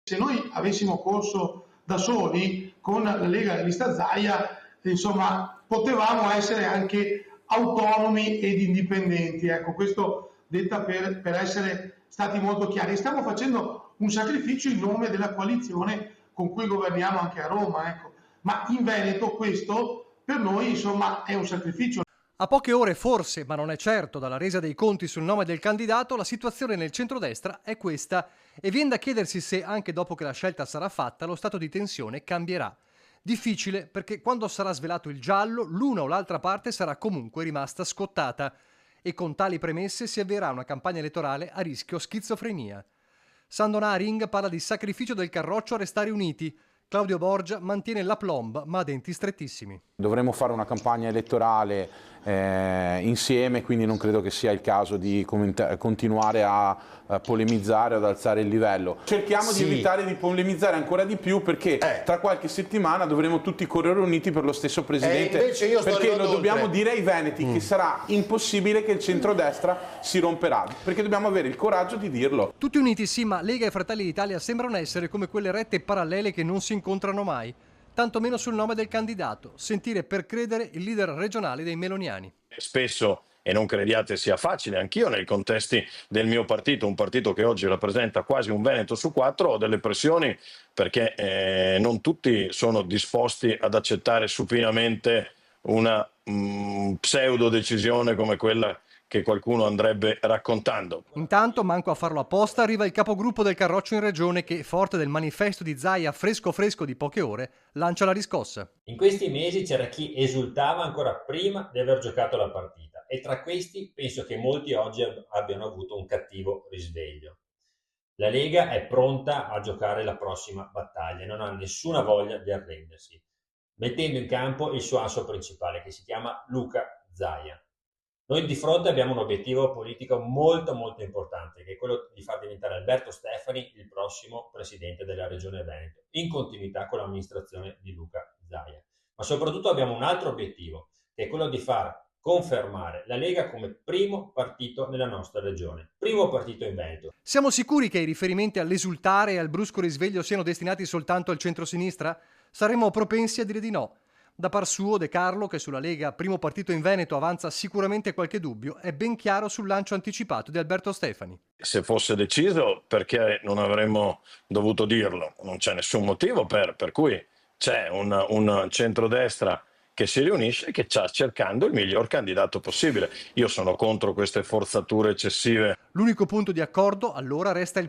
Se noi avessimo corso da soli con la Lega e la lista Zaia, insomma, potevamo essere anche autonomi ed indipendenti. Ecco, questo detta per essere stati molto chiari. Stiamo facendo un sacrificio in nome della coalizione con cui governiamo anche a Roma, ecco. Ma in Veneto questo per noi, insomma, è un sacrificio. A poche ore forse, ma non è certo, dalla resa dei conti sul nome del candidato, la situazione nel centrodestra è questa e viene da chiedersi se, anche dopo che la scelta sarà fatta, lo stato di tensione cambierà. Difficile perché quando sarà svelato il giallo, l'una o l'altra parte sarà comunque rimasta scottata e con tali premesse si avvierà una campagna elettorale a rischio schizofrenia. Sandon Haring parla di sacrificio del carroccio a restare uniti. Claudio Borgia mantiene l'aplomb ma a denti strettissimi. Dovremo fare una campagna elettorale insieme, quindi non credo che sia il caso di continuare a polemizzare, ad alzare il livello. Cerchiamo di evitare di polemizzare ancora di più perché tra qualche settimana dovremo tutti correre uniti per lo stesso Presidente, perché lo dobbiamo dire ai veneti che sarà impossibile che il centrodestra si romperà, perché dobbiamo avere il coraggio di dirlo. Tutti uniti sì, ma Lega e Fratelli d'Italia sembrano essere come quelle rette parallele che non si incontrano mai. Tanto meno sul nome del candidato, sentire per credere il leader regionale dei meloniani. Spesso, e non crediate sia facile, anch'io nei contesti del mio partito, un partito che oggi rappresenta quasi un Veneto su 4, ho delle pressioni perché non tutti sono disposti ad accettare supinamente una pseudo decisione come quella che qualcuno andrebbe raccontando. Intanto, manco a farlo apposta, arriva il capogruppo del Carroccio in regione che, forte del manifesto di Zaia fresco fresco di poche ore, lancia la riscossa. In questi mesi c'era chi esultava ancora prima di aver giocato la partita e tra questi penso che molti oggi abbiano avuto un cattivo risveglio. La Lega è pronta a giocare la prossima battaglia e non ha nessuna voglia di arrendersi, mettendo in campo il suo asso principale che si chiama Luca Zaia. Noi di fronte abbiamo un obiettivo politico molto importante, che è quello di far diventare Alberto Stefani il prossimo presidente della Regione Veneto, in continuità con l'amministrazione di Luca Zaia. Ma soprattutto abbiamo un altro obiettivo, che è quello di far confermare la Lega come primo partito nella nostra regione, primo partito in Veneto. Siamo sicuri che i riferimenti all'esultare e al brusco risveglio siano destinati soltanto al centrosinistra? Saremmo propensi a dire di no. Da par suo, De Carlo, che sulla Lega, primo partito in Veneto, avanza sicuramente qualche dubbio, è ben chiaro sul lancio anticipato di Alberto Stefani. Se fosse deciso, perché non avremmo dovuto dirlo? Non c'è nessun motivo per cui c'è un centrodestra che si riunisce e che sta cercando il miglior candidato possibile. Io sono contro queste forzature eccessive. L'unico punto di accordo allora resta il